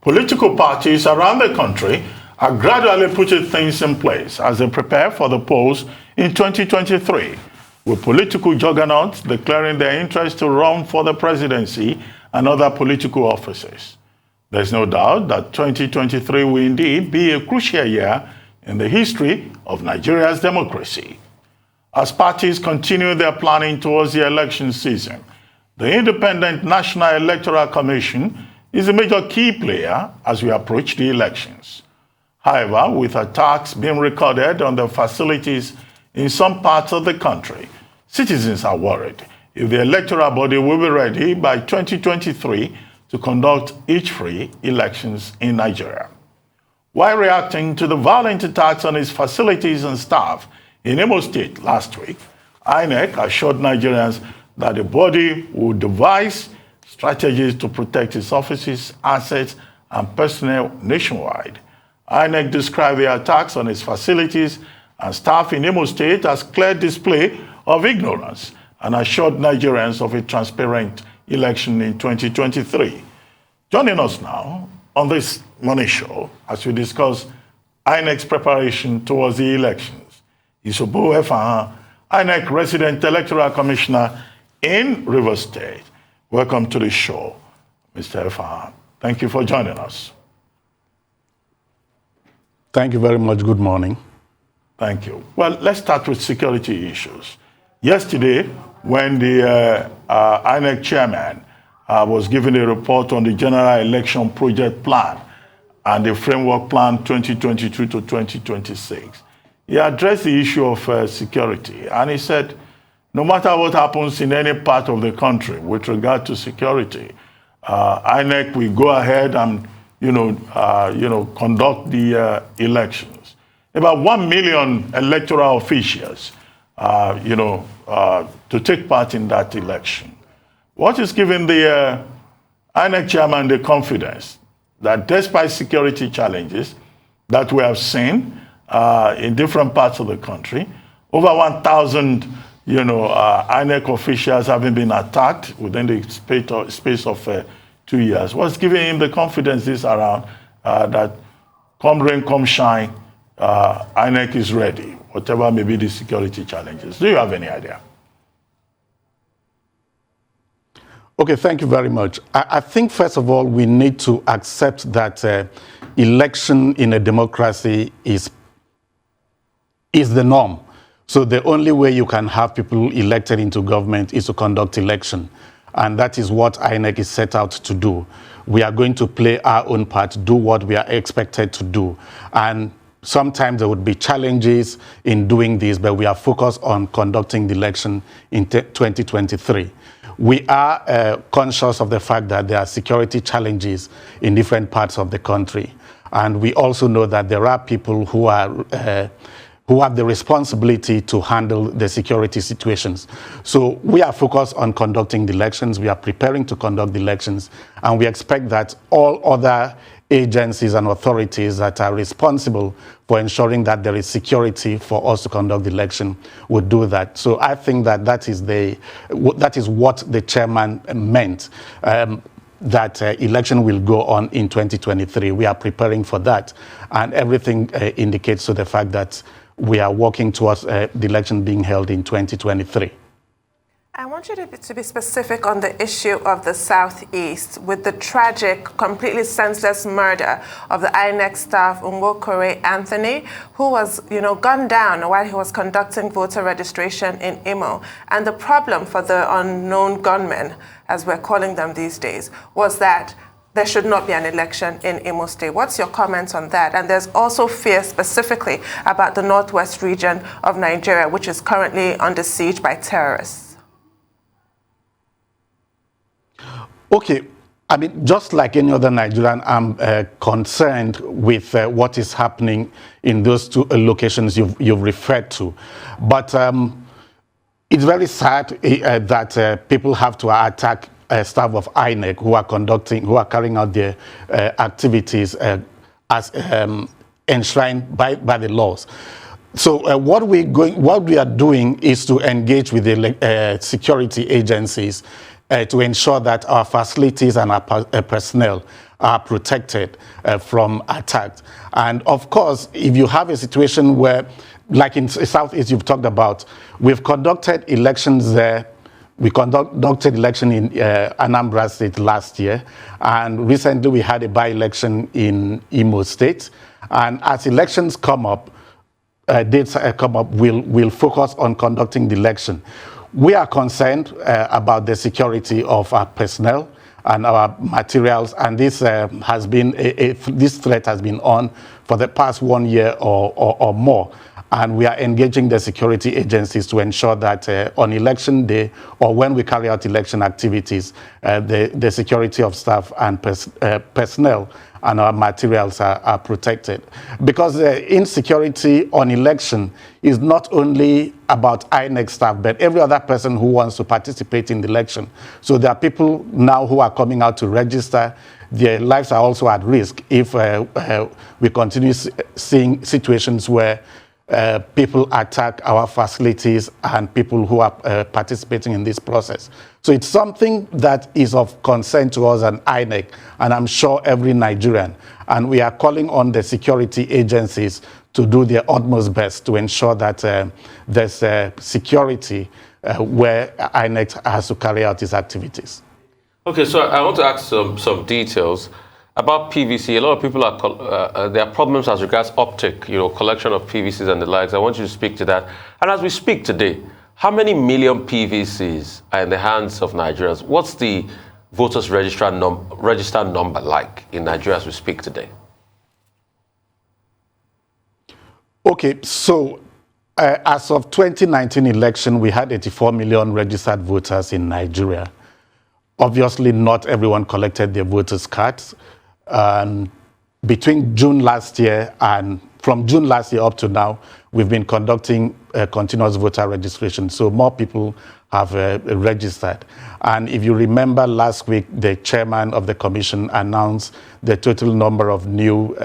Political parties around the country are gradually putting things in place as they prepare for the polls in 2023, with political juggernauts declaring their interest to run for the presidency and other political offices. There's no doubt that 2023 will indeed be a crucial year in the history of Nigeria's democracy. As parties continue their planning towards the election season, the Independent National Electoral Commission is a major key player as we approach the elections. However, with attacks being recorded on the facilities in some parts of the country, citizens are worried if the electoral body will be ready by 2023 to conduct each free elections in Nigeria. While reacting to the violent attacks on its facilities and staff in Imo State last week, INEC assured Nigerians that the body would devise strategies to protect its offices, assets, and personnel nationwide. INEC described the attacks on its facilities and staff in Imo State as clear display of ignorance and assured Nigerians of a transparent election in 2023. Joining us now on this morning show as we discuss INEC's preparation towards the elections is Obo Effangha, INEC Resident Electoral Commissioner in Rivers State. Welcome to the show, Mr. Effangha. Thank you for joining us. Thank you very much. Good morning. Thank you. Well, let's start with security issues. Yesterday, when the INEC chairman was given a report on the General Election Project Plan and the Framework Plan 2022 to 2026, he addressed the issue of security, and he said, no matter what happens in any part of the country with regard to security, INEC will go ahead and conduct the elections. About 1 million electoral officials, to take part in that election. What is giving the INEC chairman the confidence that despite security challenges that we have seen in different parts of the country, over 1,000 INEC officials having been attacked within the space of 2 years. What's giving him the confidence this around that come rain, come shine, INEC is ready, whatever may be the security challenges? Do you have any idea? Okay, thank you very much. I think, first of all, we need to accept that election in a democracy is the norm. So the only way you can have people elected into government is to conduct election. And that is what INEC is set out to do. We are going to play our own part, do what we are expected to do. And sometimes there would be challenges in doing this, but we are focused on conducting the election in 2023. We are conscious of the fact that there are security challenges in different parts of the country. And we also know that there are people who have the responsibility to handle the security situations. So we are focused on conducting the elections. We are preparing to conduct the elections. And we expect that all other agencies and authorities that are responsible for ensuring that there is security for us to conduct the election would do that. So I think that that is what the chairman meant. That election will go on in 2023. We are preparing for that. And everything indicates to the fact that we are working towards the election being held in 2023. I want you to be specific on the issue of the Southeast with the tragic, completely senseless murder of the INEC staff, Nwokore Anthony, who was, gunned down while he was conducting voter registration in Imo. And the problem for the unknown gunmen, as we're calling them these days, was that there should not be an election in Imo State. What's your comments on that? And there's also fear specifically about the northwest region of Nigeria, which is currently under siege by terrorists. Okay, I mean, just like any other Nigerian, I'm concerned with what is happening in those two locations you've referred to. But it's very sad that people have to attack staff of INEC who are carrying out their activities as enshrined by the laws. So what we are doing is to engage with the security agencies to ensure that our facilities and our personnel are protected from attacks. And of course, if you have a situation where, like in Southeast you've talked about, we've conducted elections there. We conducted election in Anambra State last year, and recently we had a by-election in Imo State. And as elections come up, dates come up, we'll focus on conducting the election. We are concerned about the security of our personnel and our materials, and this has been this threat has been on for the past 1 year or more. And we are engaging the security agencies to ensure that on election day or when we carry out election activities, the security of staff and personnel and our materials are protected. Because insecurity on election is not only about INEC staff, but every other person who wants to participate in the election. So there are people now who are coming out to register. Their lives are also at risk if we continue seeing situations where people attack our facilities and people who are participating in this process. So it's something that is of concern to us and INEC, and I'm sure every Nigerian. And we are calling on the security agencies to do their utmost best to ensure that there's security where INEC has to carry out its activities. Okay, so I want to ask some details about PVC. A lot of people there are problems as regards optic, collection of PVCs and the likes. I want you to speak to that. And as we speak today, how many million PVCs are in the hands of Nigerians? What's the voters registered number like in Nigeria as we speak today? Okay, so as of 2019 election, we had 84 million registered voters in Nigeria. Obviously, not everyone collected their voters' cards. Between June last year and from June last year up to now, we've been conducting continuous voter registration. So more people have registered. And if you remember last week, the chairman of the commission announced the total number of new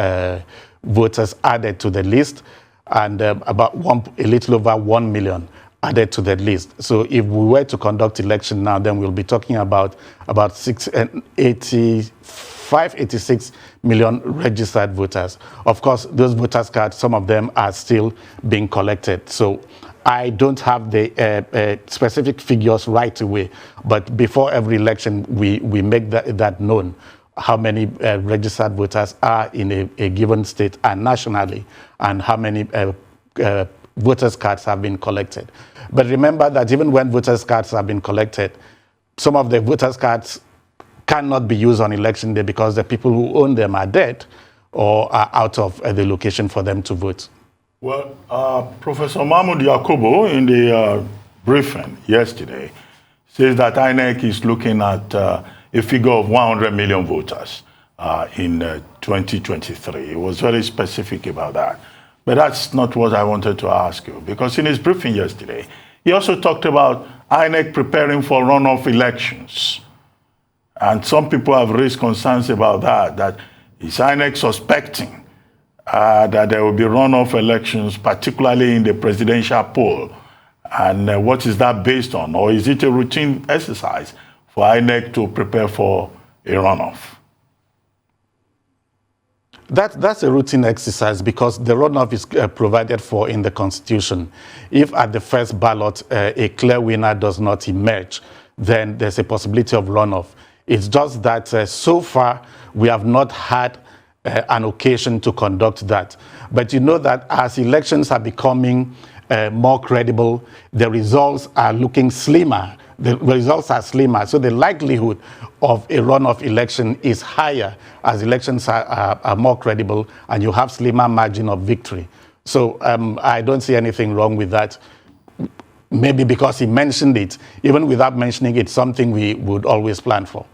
voters added to the list, and about a little over 1 million added to the list. So if we were to conduct election now, then we'll be talking about 86 million registered voters. Of course, those voters' cards, some of them are still being collected. So I don't have the specific figures right away, but before every election, we make that known, how many registered voters are in a given state and nationally, and how many voters' cards have been collected. But remember that even when voters' cards have been collected, some of the voters' cards cannot be used on election day because the people who own them are dead or are out of the location for them to vote. Well, Professor Mahmoud Yakubu, in the briefing yesterday, says that INEC is looking at a figure of 100 million voters in 2023. He was very specific about that. But that's not what I wanted to ask you, because in his briefing yesterday, he also talked about INEC preparing for runoff elections. And some people have raised concerns about that is INEC suspecting that there will be runoff elections, particularly in the presidential poll. And what is that based on? Or is it a routine exercise for INEC to prepare for a runoff? That's a routine exercise because the runoff is provided for in the Constitution. If at the first ballot a clear winner does not emerge, then there's a possibility of runoff. It's just that so far we have not had an occasion to conduct that. But you know that as elections are becoming more credible, the results are looking slimmer. The results are slimmer, so the likelihood of a runoff election is higher as elections are more credible and you have slimmer margin of victory. So I don't see anything wrong with that. Maybe because he mentioned it. Even without mentioning it, something we would always plan for.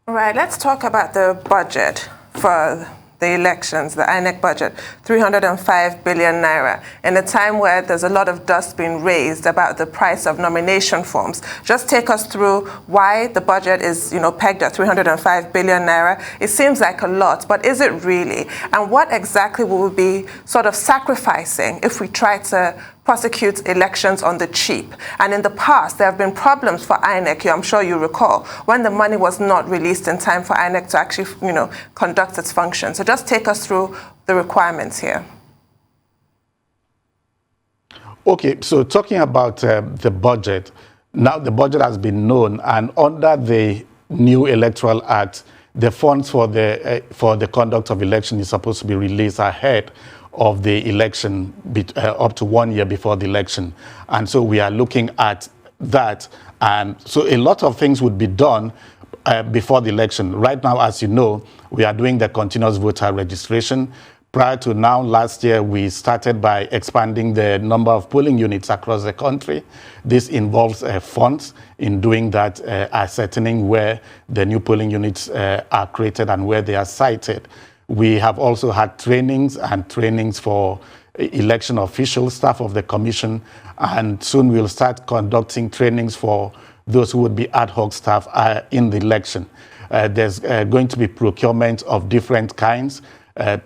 Right, let's talk about the budget for the elections, the INEC budget, 305 billion naira, in a time where there's a lot of dust being raised about the price of nomination forms. Just take us through why the budget is, pegged at 305 billion naira. It seems like a lot, but is it really? And what exactly will we be sort of sacrificing if we try to prosecute elections on the cheap. And in the past, there have been problems for INEC, I'm sure you recall, when the money was not released in time for INEC to actually, conduct its function. So just take us through the requirements here. Okay, so talking about the budget, now the budget has been known, and under the new Electoral Act, the funds for the conduct of election is supposed to be released ahead of the election, up to 1 year before the election. And so we are looking at that. And so a lot of things would be done before the election. Right now, as you know, we are doing the continuous voter registration. Prior to now, last year, we started by expanding the number of polling units across the country. This involves funds in doing that, ascertaining where the new polling units are created and where they are sited. We have also had trainings for election officials, staff of the commission, and soon we'll start conducting trainings for those who would be ad hoc staff in the election. There's going to be procurement of different kinds.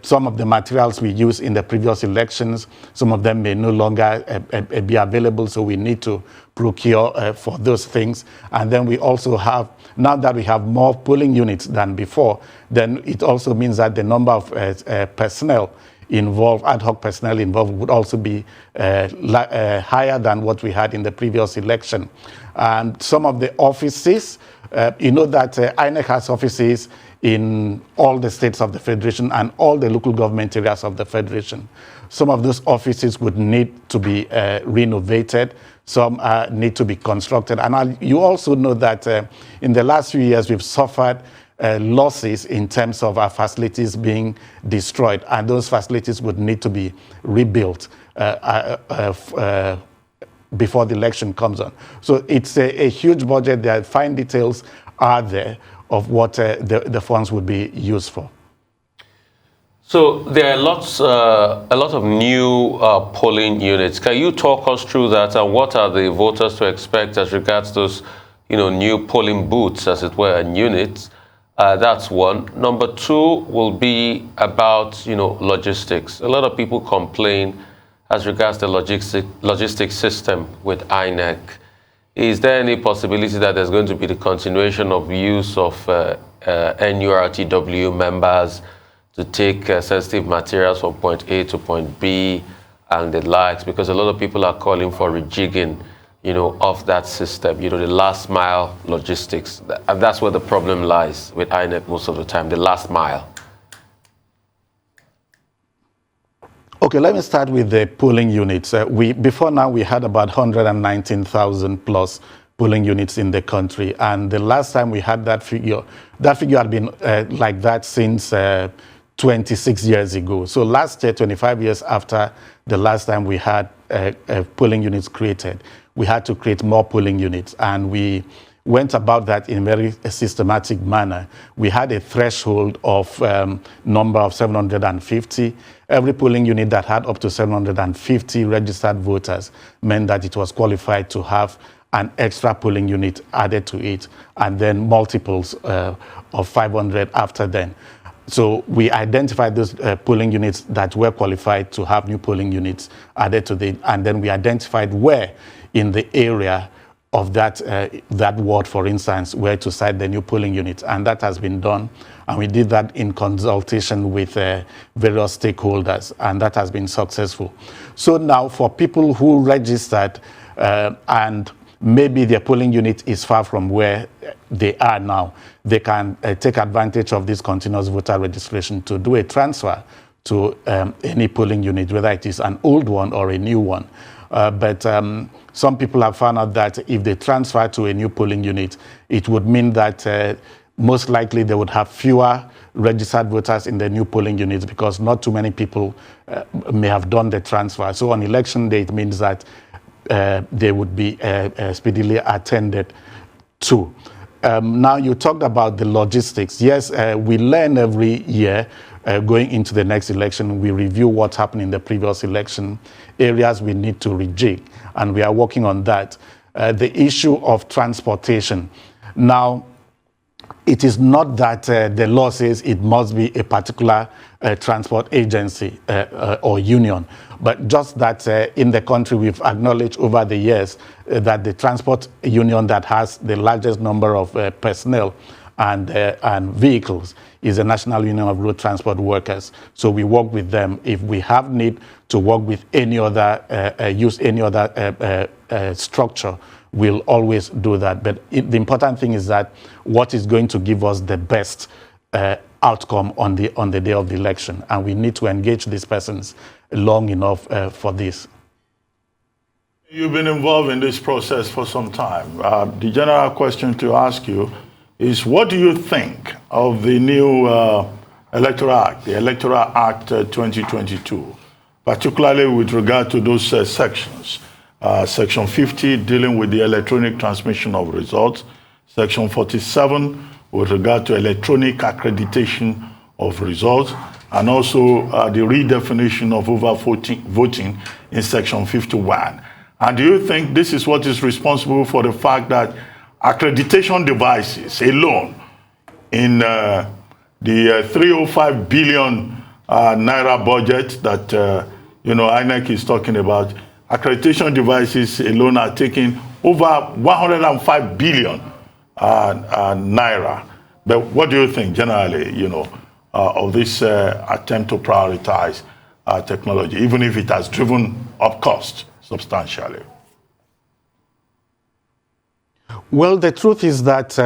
Some of the materials we used in the previous elections, some of them may no longer be available, so we need to procure for those things. And then we also have, now that we have more polling units than before, then it also means that the number of personnel involved, ad hoc personnel involved, would also be higher than what we had in the previous election. And some of the offices, you know that INEC has offices in all the states of the Federation and all the local government areas of the Federation. Some of those offices would need to be renovated. Some need to be constructed. And you also know that in the last few years, we've suffered losses in terms of our facilities being destroyed. And those facilities would need to be rebuilt before the election comes on. So it's a huge budget. The fine details are there of what the funds would be used for. So there are a lot of new polling units. Can you talk us through that, and what are the voters to expect as regards those, new polling booths, as it were, and units? That's one. Number two will be about, logistics. A lot of people complain as regards the logistics system with INEC. Is there any possibility that there's going to be the continuation of use of NURTW members to take sensitive materials from point A to point B and the likes? Because a lot of people are calling for rejigging, of that system, the last mile logistics. And that's where the problem lies with INEC most of the time, the last mile. Okay, let me start with the polling units. Before now, we had about 119,000 plus polling units in the country. And the last time we had that figure had been like that since 26 years ago. So last year, 25 years after the last time we had polling units created, we had to create more polling units. And we went about that in a very systematic manner. We had a threshold of number of 750. Every polling unit that had up to 750 registered voters meant that it was qualified to have an extra polling unit added to it, and then multiples of 500 after then. So we identified those polling units that were qualified to have new polling units added to it, and then we identified where in the area of that ward, for instance, where to site the new polling units. And that has been done. And we did that in consultation with various stakeholders, and that has been successful. So now for people who registered and maybe their polling unit is far from where they are now, they can take advantage of this continuous voter registration to do a transfer to any polling unit, whether it is an old one or a new one. But some people have found out that if they transfer to a new polling unit, it would mean that most likely they would have fewer registered voters in the new polling units because not too many people may have done the transfer. So on election day, it means that they would be speedily attended to. Now, you talked about the logistics. Yes, we learn every year going into the next election. We review what happened in the previous election, areas we need to rejig, and we are working on that. The issue of transportation. Now, it is not that the law says it must be a particular transport agency or union, but just that in the country we've acknowledged over the years that the transport union that has the largest number of personnel and vehicles is the National Union of Road Transport Workers. So we work with them. If we have need to work with any other, use any other structure, we'll always do that. But the important thing is that what is going to give us the best outcome on the day of the election, and we need to engage these persons long enough for this. You've been involved in this process for some time. The general question to ask you is, what do you think of the new Electoral Act, the Electoral Act 2022, particularly with regard to those sections? Section 50 dealing with the electronic transmission of results, Section 47 with regard to electronic accreditation of results, and also the redefinition of voting in Section 51. And do you think this is what is responsible for the fact that accreditation devices alone in the 305 billion naira budget that INEC is talking about, accreditation devices alone are taking over 105 billion naira. But what do you think generally, of this attempt to prioritize technology, even if it has driven up cost substantially? Well, the truth is that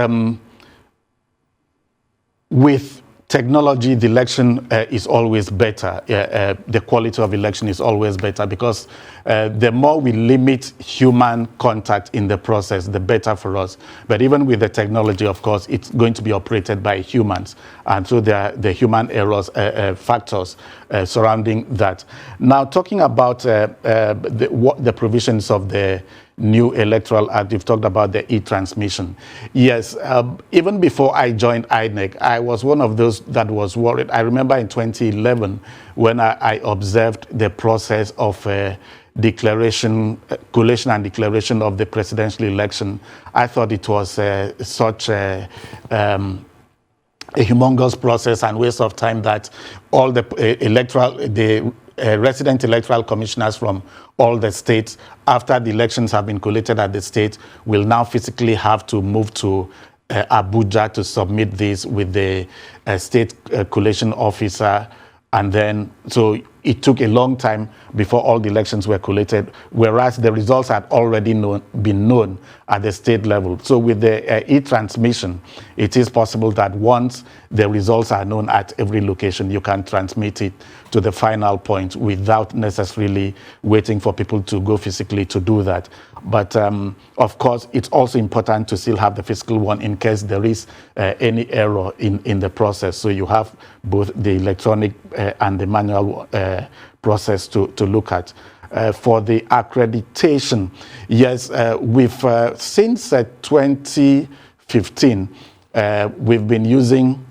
with technology, the election is always better. The quality of election is always better because the more we limit human contact in the process, the better for us. But even with the technology, of course, it's going to be operated by humans. And so there are the human errors factors surrounding that. Now, talking about the provisions of the new Electoral Act, you've talked about the e-transmission. Yes, even before I joined INEC, I was one of those that was worried. I remember in 2011 when I observed the process of collation and declaration of the presidential election. I thought it was such a humongous process and waste of time that all the resident electoral commissioners from all the states, after the elections have been collated at the state, will now physically have to move to Abuja to submit this with the state collation officer. And then, so it took a long time before all the elections were collated, whereas the results had already been known at the state level. So with the e-transmission, it is possible that once the results are known at every location, you can transmit it to the final point without necessarily waiting for people to go physically to do that. But of course, it's also important to still have the physical one in case there is any error in the process. So you have both the electronic and the manual process to look at. For the accreditation, yes, we've since 2015, we've been using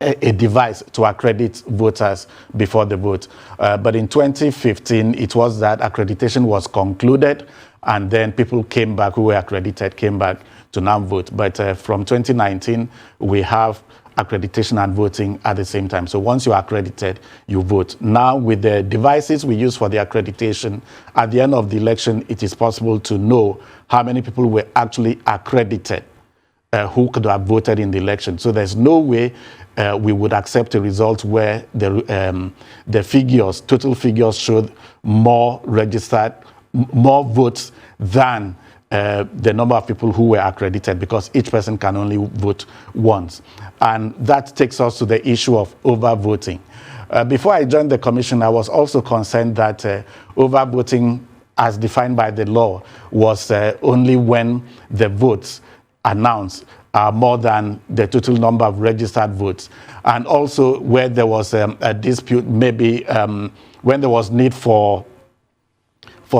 a device to accredit voters before the vote. But in 2015, it was that accreditation was concluded, and then people came back who were accredited, came back to now vote. But from 2019, we have accreditation and voting at the same time. So once you're accredited, you vote. Now with the devices we use for the accreditation, at the end of the election, it is possible to know how many people were actually accredited who could have voted in the election. So there's no way we would accept a result where the figures, total figures, showed more registered, more votes than the number of people who were accredited, because each person can only vote once. And that takes us to the issue of overvoting. Before I joined the commission, I was also concerned that overvoting, as defined by the law, was only when the votes announced are more than the total number of registered votes. And also where there was a dispute, maybe when there was need for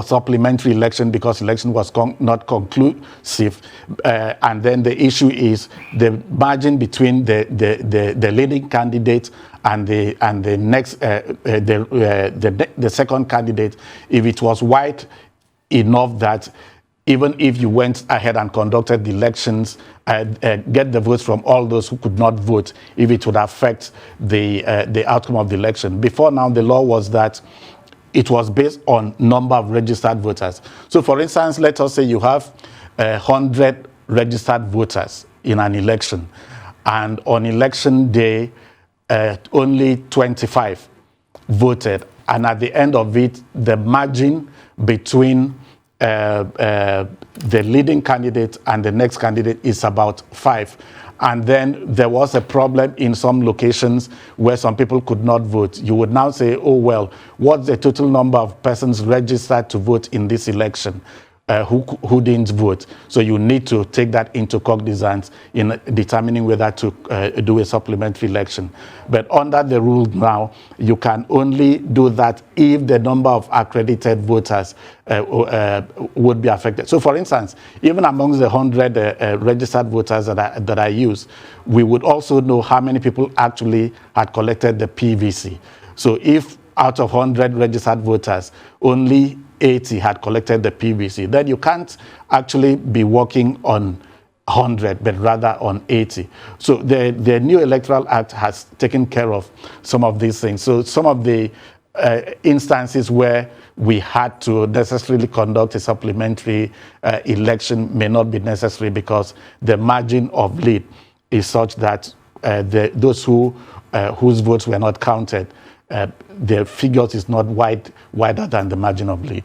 supplementary election because election was not conclusive, and then the issue is the margin between the leading candidate and the next the second candidate. If it was wide enough that even if you went ahead and conducted the elections, get the votes from all those who could not vote, if it would affect the outcome of the election. Before now, the law was that it was based on number of registered voters. So for instance, let us say you have 100 registered voters in an election, and on election day, only 25 voted. And at the end of it, the margin between the leading candidate and the next candidate is about 5. And then there was a problem in some locations where some people could not vote. You would now say, oh, well, what's the total number of persons registered to vote in this election? Who didn't vote. So you need to take that into cognizance in determining whether to do a supplementary election. But under the rule now, you can only do that if the number of accredited voters would be affected. So for instance, even amongst the 100 registered voters that I use, we would also know how many people actually had collected the PVC. So if out of 100 registered voters, only 80 had collected the PVC, then you can't actually be working on 100, but rather on 80. So the new Electoral Act has taken care of some of these things. So some of the instances where we had to necessarily conduct a supplementary election may not be necessary because the margin of lead is such that those whose votes were not counted, the figures is not wider than the margin of lead.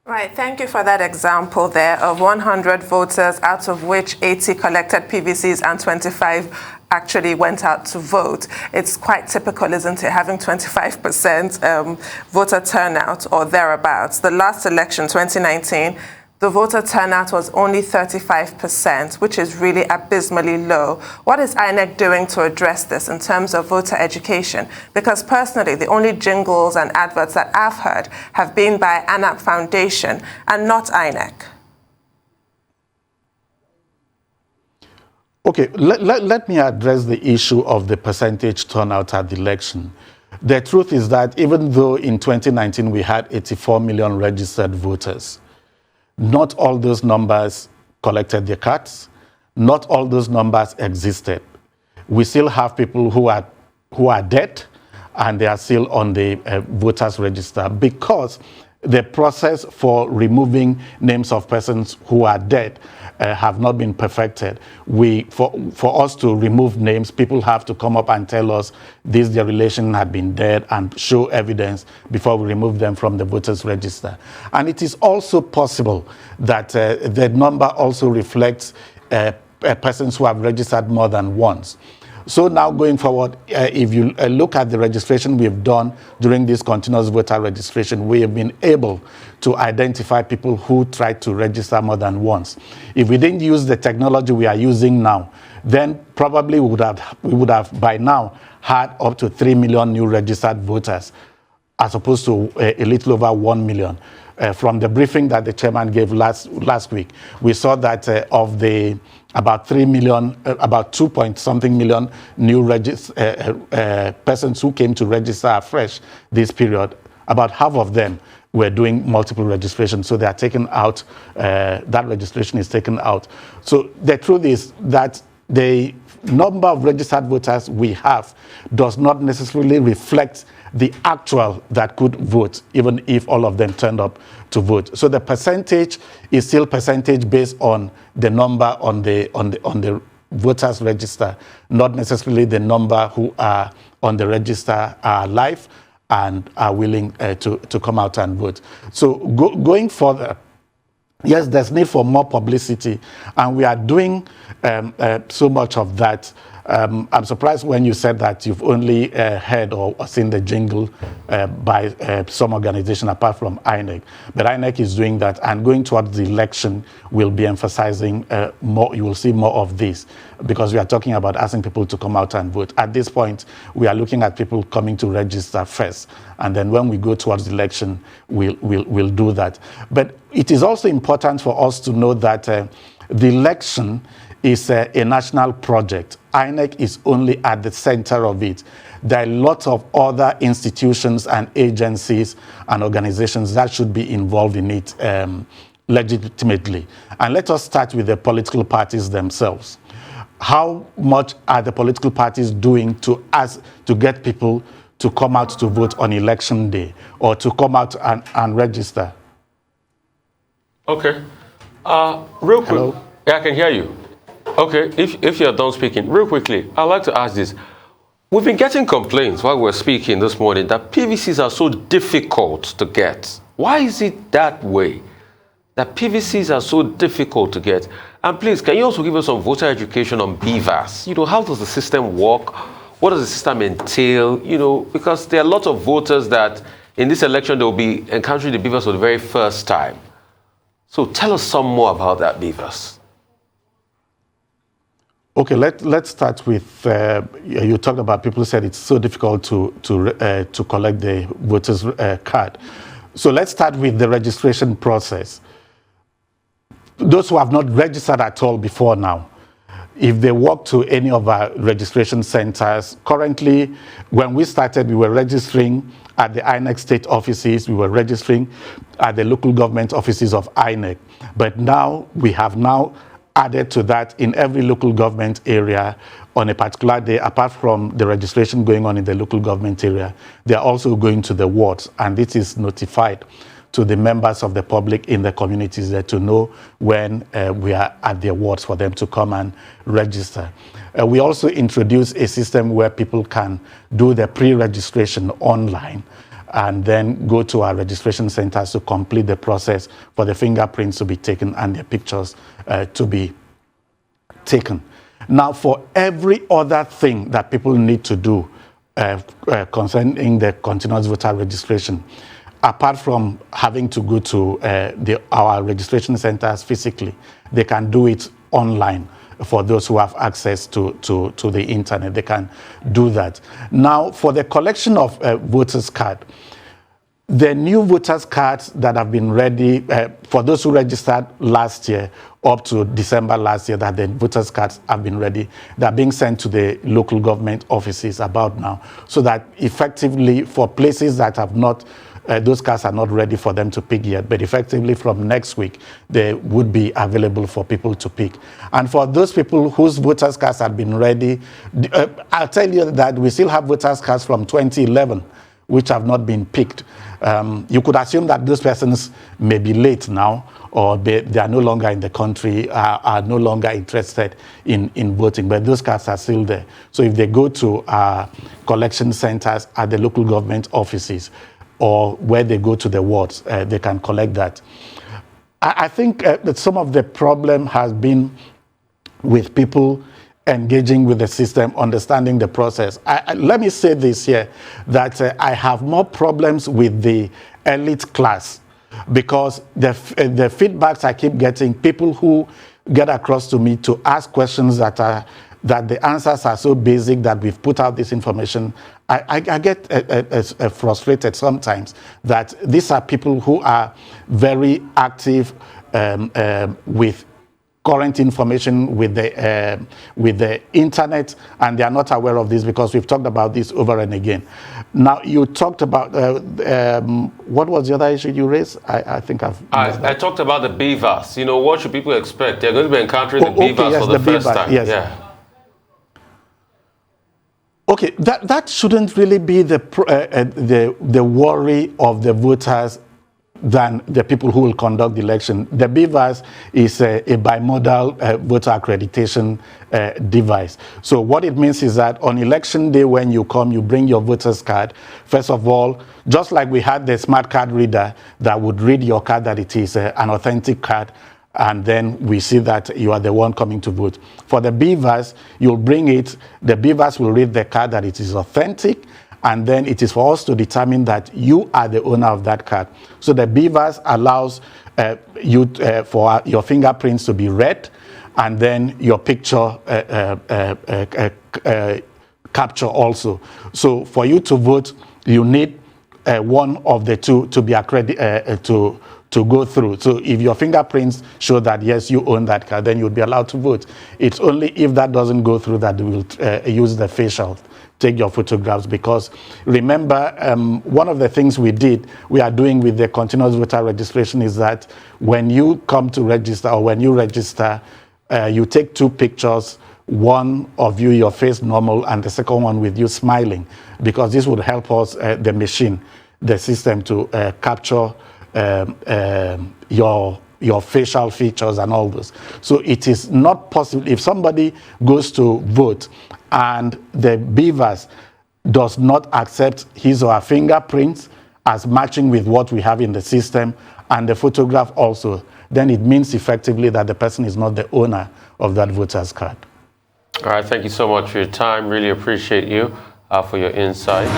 Right, thank you for that example there of 100 voters, out of which 80 collected PVCs and 25 actually went out to vote. It's quite typical, isn't it, having 25% voter turnout or thereabouts. The last election, 2019, the voter turnout was only 35%, which is really abysmally low. What is INEC doing to address this in terms of voter education? Because personally, the only jingles and adverts that I've heard have been by ANAP Foundation and not INEC. Okay, let me address the issue of the percentage turnout at the election. The truth is that even though in 2019 we had 84 million registered voters, not all those numbers collected their cards. Not all those numbers existed. We still have people who are dead and they are still on the voters register because the process for removing names of persons who are dead have not been perfected. For us to remove names, people have to come up and tell us their relation had been dead and show evidence before we remove them from the voters register. And it is also possible that the number also reflects persons who have registered more than once. So now going forward, if you look at the registration we've done during this continuous voter registration, we have been able to identify people who tried to register more than once. If we didn't use the technology we are using now, then probably we would have by now had up to 3 million new registered voters, as opposed to a little over 1 million. From the briefing that the chairman gave last week, we saw that of the about 3 million, about 2-point-something million new persons who came to register afresh this period, about half of them were doing multiple registrations. So they are taken out, that registration is taken out. So the truth is that the number of registered voters we have does not necessarily reflect the actual that could vote, even if all of them turned up to vote. So the percentage is still percentage based on the number on the voters register, not necessarily the number who are on the register are alive and are willing to come out and vote. So going further, yes, there's need for more publicity, and we are doing so much of that. I'm surprised when you said that you've only heard or seen the jingle by some organization apart from INEC. But INEC is doing that, and going towards the election, we'll be emphasizing more. You will see more of this because we are talking about asking people to come out and vote. At this point, we are looking at people coming to register first, and then when we go towards the election, we'll do that. But it is also important for us to know that the election is a national project. INEC is only at the center of it. There are lots of other institutions and agencies and organizations that should be involved in it legitimately. And let us start with the political parties themselves. How much are the political parties doing to get people to come out to vote on election day or to come out and register? Okay. Real quick. Hello? Yeah, I can hear you. Okay, if you're done speaking, real quickly, I'd like to ask this. We've been getting complaints while we're speaking this morning that PVCs are so difficult to get. Why is it that way? That PVCs are so difficult to get? And please, can you also give us some voter education on BVAS? You know, how does the system work? What does the system entail? You know, because there are a lot of voters that in this election they will be encountering the BVAS for the very first time. So tell us some more about that BVAS. Okay, let's start with, you talked about people said it's so difficult to collect the voter's card. So let's start with the registration process. Those who have not registered at all before now, if they walk to any of our registration centers, currently, when we started, we were registering at the INEC state offices, we were registering at the local government offices of INEC. But now, we have now added to that in every local government area on a particular day, apart from the registration going on in the local government area, they are also going to the wards, and this is notified to the members of the public in the communities there to know when we are at their wards for them to come and register. We also introduced a system where people can do the pre-registration online and then go to our registration centers to complete the process for the fingerprints to be taken and their pictures to be taken. Now, for every other thing that people need to do concerning the continuous voter registration, apart from having to go to our registration centers physically, they can do it online. For those who have access to the internet, they can do that. Now, for the collection of voters' card, the new voters' cards that have been ready, for those who registered last year up to December last year, that the voters' cards have been ready, they're being sent to the local government offices about now, so that effectively for places that have not those cards are not ready for them to pick yet, but effectively from next week, they would be available for people to pick. And for those people whose voters' cards have been ready, I'll tell you that we still have voters' cards from 2011, which have not been picked. You could assume that those persons may be late now, or they are no longer in the country, are no longer interested in voting, but those cards are still there. So if they go to collection centers at the local government offices, or where they go to the wards, they can collect that. I think that some of the problem has been with people engaging with the system, understanding the process. Let me say this here, that I have more problems with the elite class, because the feedbacks I keep getting, people who get across to me to ask questions that the answers are so basic that we've put out this information, I get frustrated sometimes that these are people who are very active with current information, with the internet, and they are not aware of this, because we've talked about this over and again. Now, you talked about, what was the other issue you raised? I think I talked about the BVAS. You know, what should people expect? They're going to be encountering the BVAS yes, for the first BVAS, time. yes. Yeah. Okay, that shouldn't really be the worry of the voters than the people who will conduct the election. The BVAS is a bimodal voter accreditation device. So what it means is that on election day, when you come, you bring your voter's card. First of all, just like we had the smart card reader that would read your card that it is an authentic card, and then we see that you are the one coming to vote. For the BVAS, you'll bring it, the BVAS will read the card that it is authentic, and then it is for us to determine that you are the owner of that card. So the BVAS allows you for your fingerprints to be read, and then your picture capture also. So for you to vote, you need one of the two to be accredited to go through. So if your fingerprints show that, yes, you own that card, then you'll be allowed to vote. It's only if that doesn't go through that they will use the facial take your photographs, because remember, one of the things we are doing with the continuous voter registration is that when you come to register, or when you register, you take 2 pictures, one of you, your face normal, and the second one with you smiling, because this would help us, the machine, the system, to capture your facial features and all this. So it is not possible, if somebody goes to vote and the beavers does not accept his or her fingerprints as matching with what we have in the system, and the photograph also, then it means effectively that the person is not the owner of that voter's card. All right, thank you so much for your time. Really appreciate you for your insight.